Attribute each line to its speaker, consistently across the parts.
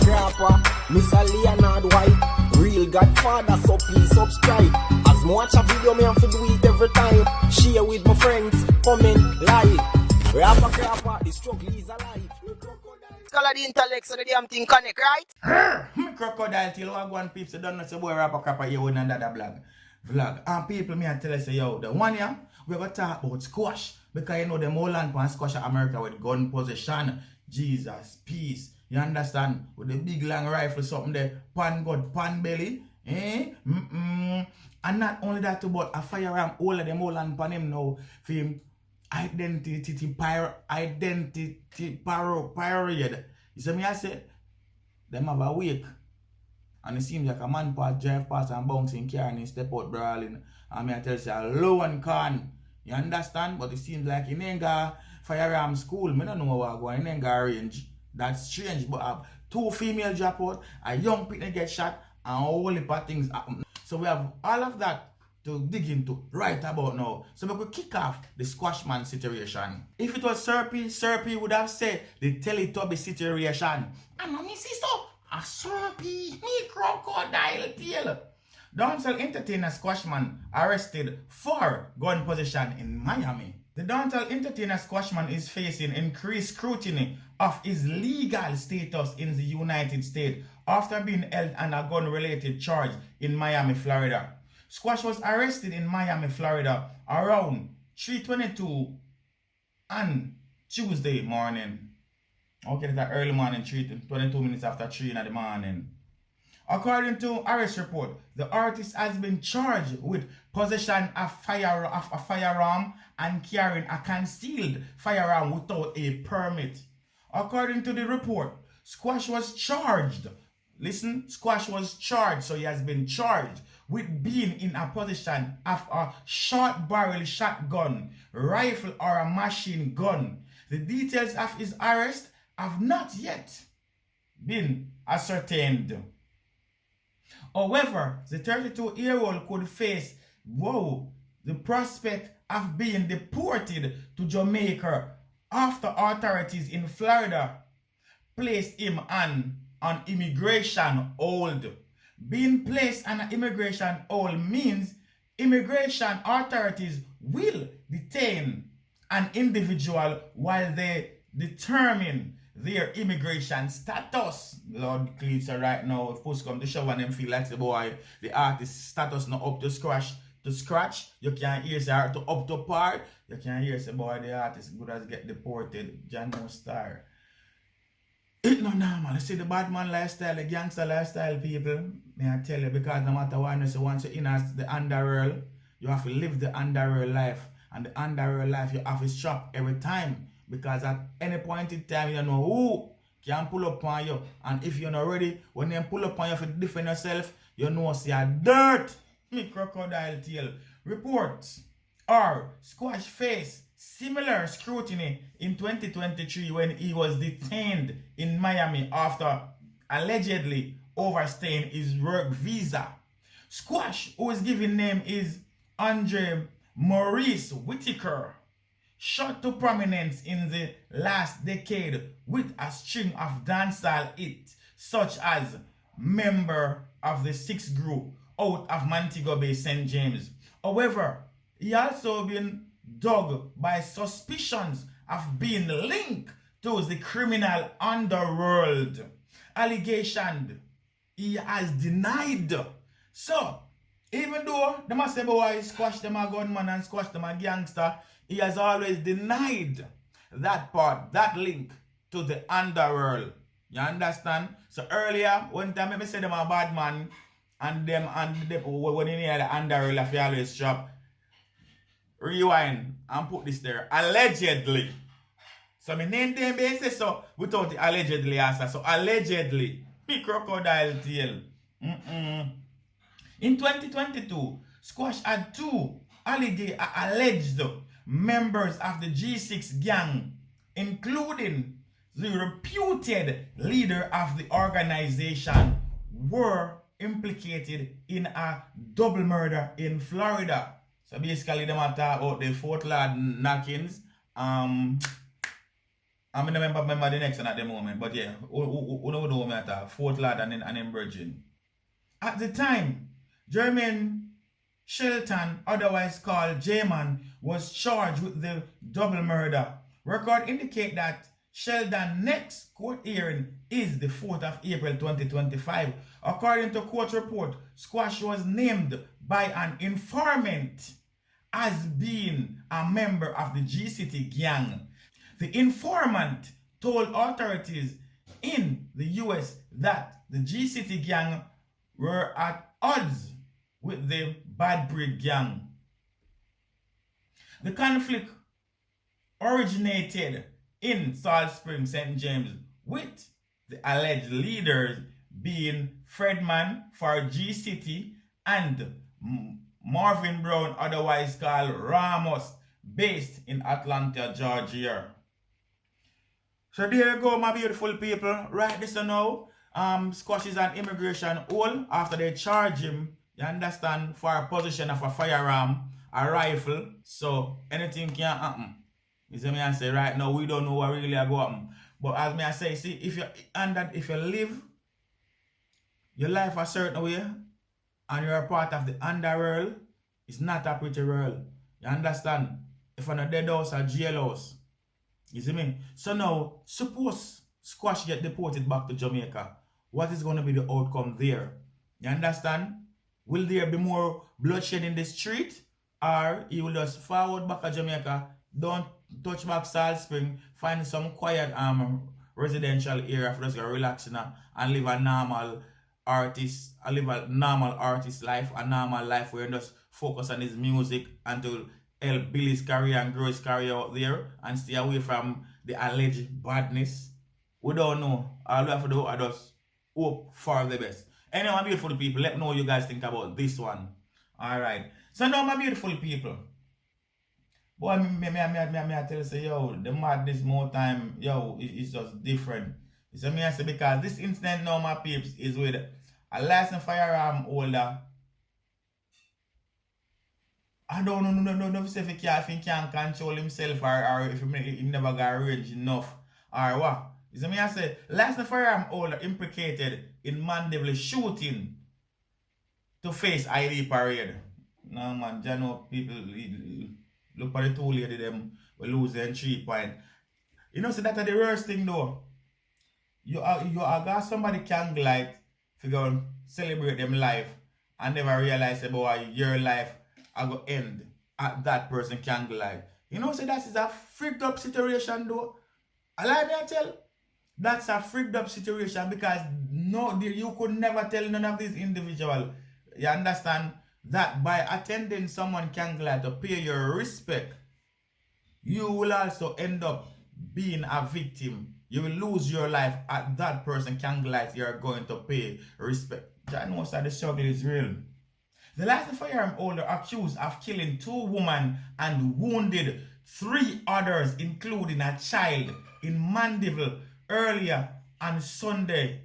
Speaker 1: crapper, Miss Leonard White, real Godfather, so please subscribe. As me watch a video, me have to do it every time. Share with my friends, comment, like. Rapper crapper, the struggle is alive. Color the intellect so the damn thing connect, right?
Speaker 2: Me crocodile till one peeps so don't know say boy rapper crapper here with another vlog. And people me I tell you say yo, the one here we gonna talk about squash because you know them all land pan squash in America with gun possession. Jesus, peace. You understand? With the big long rifle something there, pan gun, pan belly. And not only that too, but a firearm, all of them all land pan him now for him identity period. You see me I say them have a wake. And it seems like a man part drive past and bouncing car and he step out brawling. And me I tell you say a low one can. You understand? But it seems like he ain't got firearm school. Me don't know what going. He ain't got range. That's strange. But two female drop out, a young people get shot, and a whole heap of things happen. So we have all of that to dig into right about now. So we could kick off the Squashman situation. If it was Sirpy would have said the Teletubby situation. And me see so, a Sirpy, me crocodile tail. Dancehall entertainer Squashman arrested for gun possession in Miami. The dancehall entertainer Squashman is facing increased scrutiny of his legal status in the United States after being held on a gun-related charge in Miami, Florida. Squash was arrested in Miami, Florida around 3:22 on Tuesday morning. Okay, that's early morning, 22 minutes after 3 in the morning. According to arrest report, the artist has been charged with possession of a firearm and carrying a concealed firearm without a permit. According to the report, Squash was charged. Listen, Squash was charged, so he has been charged with being in a possession of a short barrel shotgun, rifle, or a machine gun. The details of his arrest have not yet been ascertained. However, the 32-year-old could face the prospect of being deported to Jamaica after authorities in Florida placed him on an immigration hold. Being placed on an immigration hold means immigration authorities will detain an individual while they determine their immigration status. Lord Cleats right now, if push come to show and them feel like the boy, the artist status not up to scratch. You can't hear say to up to par. You can't hear say boy the artist good as get deported. Jano Star. It's not normal. You see the bad man lifestyle, the gangster lifestyle, people. May I tell you, because no matter what you say, once you're in as the underworld, you have to live the underworld life. And the underworld life you have to shop every time. Because at any point in time, you know who can pull up on you. And if you're not ready, when they pull up on you to defend yourself, you know see a dirt. Me crocodile tail. Reports are Squash face similar scrutiny in 2023 when he was detained in Miami after allegedly overstaying his work visa. Squash, whose given name is Andre Maurice Whitaker, shot to prominence in the last decade with a string of dancehall hits such as member of the Six Group out of Montego Bay, St. James. However, he also been dogged by suspicions of being linked to the criminal underworld. Allegation he has denied. So, even though they must say boy squash them a gunman and squash them a gangster, he has always denied that part, that link to the underworld. You understand? So earlier, one time I said them a bad man and them when you hear the underworld, if you always shop, rewind and put this there. Allegedly. So my name them basis so without the allegedly answer. So allegedly. Me crocodile tail. In 2022, Squash had two alleged members of the G6 gang, including the reputed leader of the organization, were implicated in a double murder in Florida. So basically, they talk about the Fort Lauderdale knockings, I mean, remember the next one at the moment, but yeah, who know me at Fort Lad and then Virgin. At the time, Jermaine Shelton, otherwise called J-Man, was charged with the double murder. Record indicate that Sheldon's next court hearing is the 4th of April 2025. According to court report, Squash was named by an informant as being a member of the G-City gang. The informant told authorities in the US that the G-City gang were at odds with the Mvrd3r gang. The conflict originated in Salt Spring, St. James, with the alleged leaders being Fredman for G-City and Marvin Brown, otherwise called Ramos, based in Atlanta, Georgia. So there you go, my beautiful people. Right this now, Squash is an immigration hole after they charge him, you understand, for a possession of a firearm, a rifle. So anything can happen. You see me I say right now we don't know what really go happen. But as me I say, see, if you live your life a certain way and you're a part of the underworld, it's not a pretty world. You understand? If you're a dead house or jail house. You see me? So now, suppose Squash get deported back to Jamaica. What is going to be the outcome there? You understand? Will there be more bloodshed in the street? Or he will just forward back to Jamaica, don't touch back Salt Spring, find some quiet residential area for just to relax and live a normal artist, life, a normal life where he just focus on his music until help build his career and grow his career out there and stay away from the alleged badness. We don't know. All we have to do is just hope for the best. Anyway, my beautiful people, let me know what you guys think about this one. Alright. So now, my beautiful people. Boy, me I tell you, say, yo, the madness more time, yo, it's just different. So me I say, because this incident now, my peeps, is with a licensed firearm holder. I don't know if he can't control himself or if he never got range enough or what. So me I say, licensed firearm holder implicated in Mandeville shooting to face ID parade. No man, you know, people look at the two lady them will lose them 3 points. You know, so that's the worst thing though. You got somebody can glide to go and celebrate them life and never realize about your life I go end at that person can glide. You know, so that is a freaked up situation though. Allow me to tell. That's a freaked up situation because no, you could never tell none of these individuals. You understand that by attending someone can glide to pay your respect, you will also end up being a victim. You will lose your life at that person can glide you're going to pay respect. I know that the struggle is real. The licensed firearm holder accused of killing 2 women and wounded 3 others, including a child, in Mandeville earlier on Sunday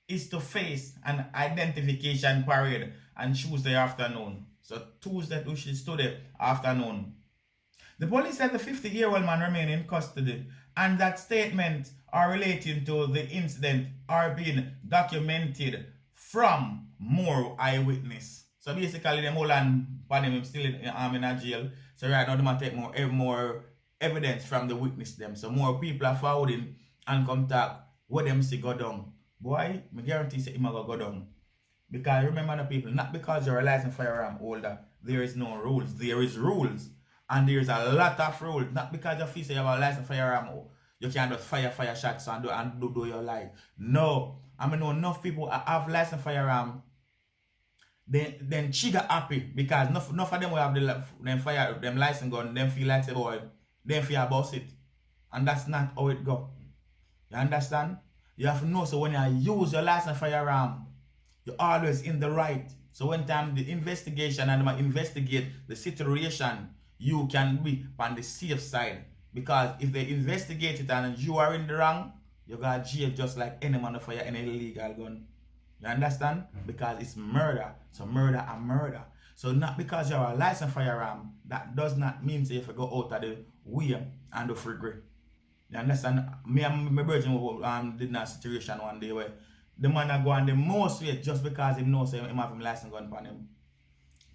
Speaker 2: is to face an identification parade on Tuesday afternoon. So Tuesday afternoon. The police said the 50-year-old man remained in custody and that statements are relating to the incident are being documented from more eyewitness. So basically, them all and him still in a jail. So right now, they might take more evidence from the witness them. So more people are forwarding and come talk what them see go down. Boy, I guarantee say him go down. Because remember the people, not because you're a licensed firearm holder, there is no rules. There is rules. And there's a lot of rules. Not because you feel say you have a licensed firearm, you can't just fire shots and do your life. No. I mean, enough people have licensed firearm. Then trigger happy because enough of them will have them license gun, them feel like say boy, them feel about it. And that's not how it go. You understand? You have to know so when you use your license firearm, you're always in the right. So when time the investigation and investigate the situation, you can be on the safe side. Because if they investigate it and you are in the wrong, you got jail just like any man fire any illegal gun. You understand? Because it's murder. So murder and murder. So not because you're a licensed firearm, that does not mean say if you go out of the way and do free grip. You understand? Me and my brother did a situation one day where the man a go on the most weight just because him knows him have him license gun upon him.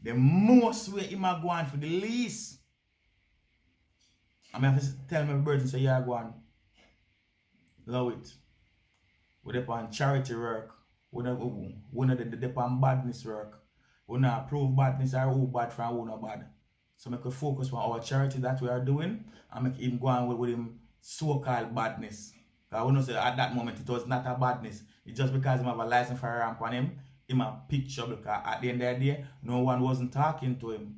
Speaker 2: The most weight him a go on for the least. I have to tell my brother say yeah go on. Love it. We depend charity work. We not depend badness work. We not approve badness or who bad from who not bad. So make we focus on our charity that we are doing and make him go on with him so-called badness. Because we know say at that moment it was not a badness. It's just because him have a license firearm on him a picture because at the end of the day, no one wasn't talking to him.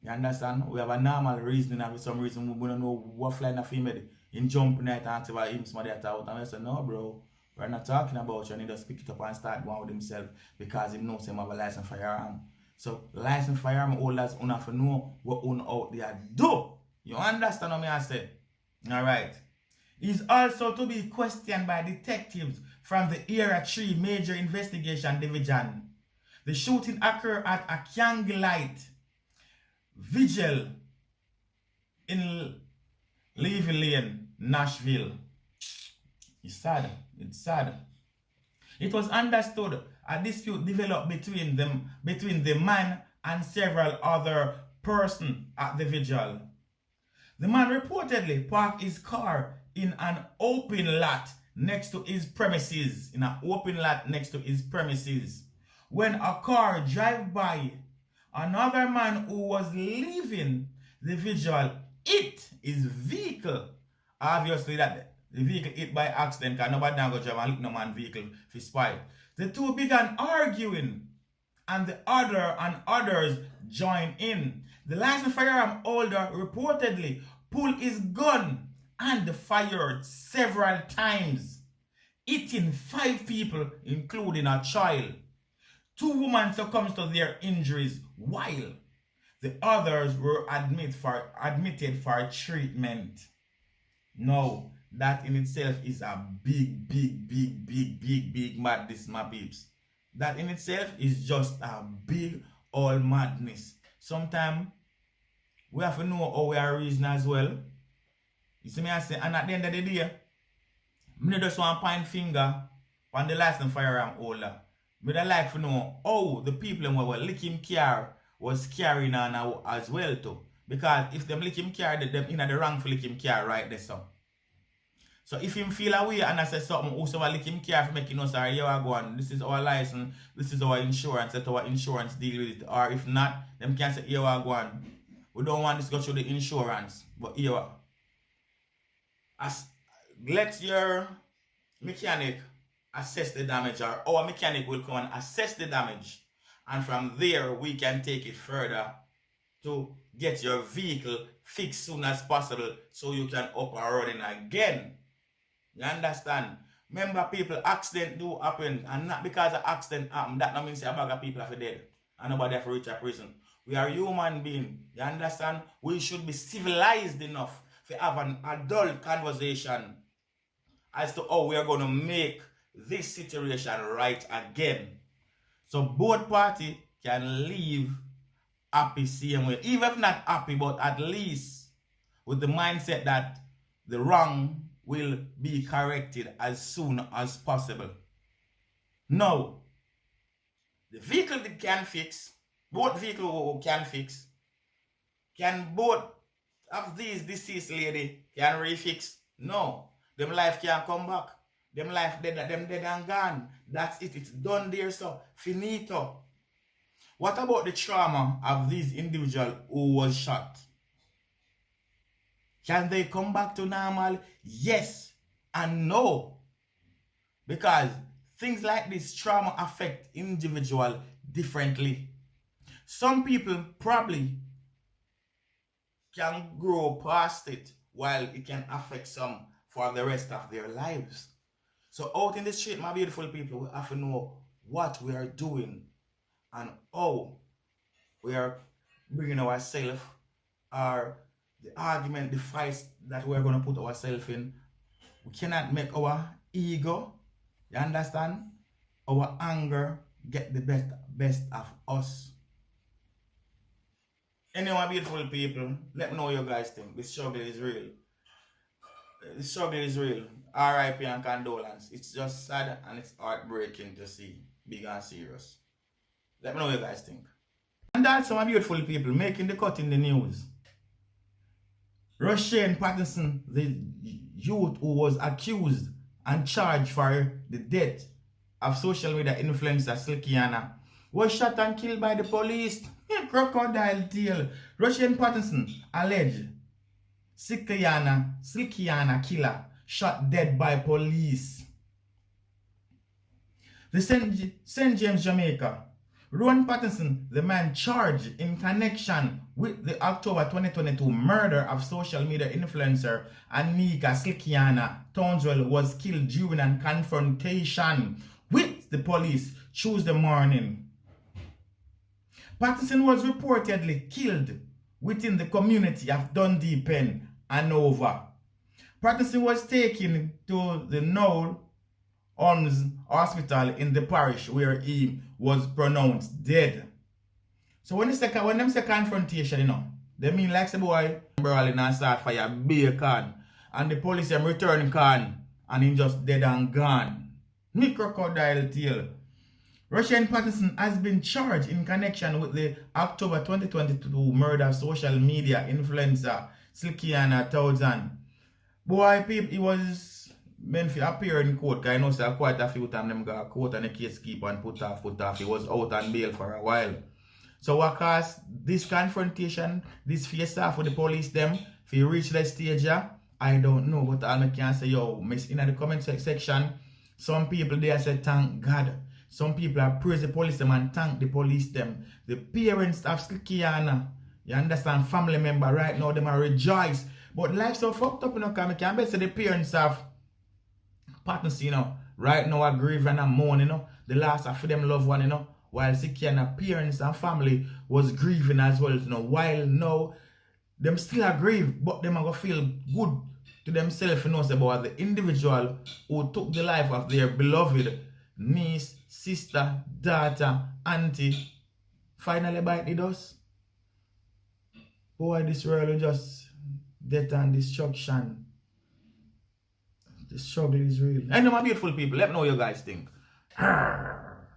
Speaker 2: You understand? We have a normal reasoning and for some reason we don't know what flying a female in jump night and see about him somebody out and I say, no bro, we're not talking about you and he just pick it up and start going with himself because he knows him have a license firearm. So license firearm holders don't have to know what on out there do. You understand what I say? Alright. He's also to be questioned by detectives from the Mvrd3r Major Investigation Division. The shooting occurred at a candlelight vigil in Levy Lane, Nashville. It's sad. It's sad. It was understood a dispute developed between the man and several other persons at the vigil. The man reportedly parked his car in an open lot next to his premises. When a car drive by, another man who was leaving the vigil hit his vehicle. Obviously that the vehicle hit by accident because nobody now go drive and hit no man vehicle for spite. The two began arguing and the others joined in. The licensed firearm holder reportedly pulled his gun and fired several times, hitting 5 people, including a child. 2 women succumbed to their injuries, while the others were admitted for treatment. Now, that in itself is a big madness, my peeps. That in itself is just a big old madness. Sometimes we have to know how we are reason as well. You see me I say, and at the end of the day, I just want to point finger on the license firearm holder. But I like to know how the people who were licking car was carrying on as well too. Because if them lick him car, them in the wrong for lick him car right there so. So if him feel away and I say something, also lick him care for making us sorry, you are going, this is our license, this is our insurance, let our insurance deal with it. Or if not, them can say, you are going. We don't want this to go through the insurance. But you are. Let your mechanic assess the damage, or our mechanic will come and assess the damage. And from there, we can take it further to get your vehicle fixed soon as possible so you can up and running again. You understand? Remember, people, accident do happen, and not because of accident happen, that don't mean say a bag of people are dead and nobody have to reach a prison. We are human beings. You understand? We should be civilized enough to have an adult conversation as to how we are going to make this situation right again. So both parties can live happy same way. Even if not happy, but at least with the mindset that the wrong will be corrected as soon as possible. Now, the vehicle that can fix, both vehicles can fix, can both of these deceased lady can refix? No. Them life can't come back. Them life dead and gone. That's it. It's done there, so finito. What about the trauma of these individuals who was shot? Can they come back to normal? Yes and no. Because things like this trauma affect individuals differently. Some people probably can grow past it while it can affect some for the rest of their lives. So out in the street, my beautiful people, we have to know what we are doing and how we are bringing ourselves, or the argument, the fights that we're going to put ourselves in. We cannot make our ego, you understand, our anger get the best of us. Anyway, beautiful people, let me know what you guys think. This struggle is real. The struggle is real. RIP and condolence. It's just sad and it's heartbreaking to see. Big and serious. Let me know what you guys think. And that's some beautiful people making the cut in the news. Rushawn Patterson, the youth who was accused and charged for the death of social media influencer Slickianna, was shot and killed by the police. Crocodile tail. Rushawn Patterson alleged Slickianna killer shot dead by police. The St. James, Jamaica. Rushawn Patterson, the man charged in connection with the October 2022 murder of social media influencer Anika Slickianna Townswell, was killed during a confrontation with the police Tuesday morning. Patterson was reportedly killed within the community of Dundee Pen, Hanover. Patterson was taken to the Noel Arms Hospital in the parish where he was pronounced dead. So when them say confrontation, you know, they mean like the boy brawling and start fire bacon and the police them return can and he just dead and gone. Me crocodile tail. Rushawn Patterson has been charged in connection with the October 2022 murder of social media influencer Slickianna Townsend. Boy, people, he was meant to appear in court, because I know so quite a few times them got court and the case keep and put off. He was out on bail for a while. So what caused this confrontation, this face off with the police them, if you reach that stage, I don't know, but all I can say, yo, miss in the comment section, some people there say thank God. Some people are praise the police them and thank the police them. The parents of Slickianna, you understand, family member right now, them are rejoice. But life so fucked up, you know, because I can bet say the parents of Patterson, you know, right now are grieving and mourning, you know, the loss of them loved one, you know, while Slickianna parents and family was grieving as well, you know, while now, them still are grieve, but them are going to feel good to themselves, you know, about the individual who took the life of their beloved niece, sister, daughter, auntie, finally bite the dust. Boy, this world is just death and destruction. The struggle is real. I know my beautiful people, let me know what you guys think.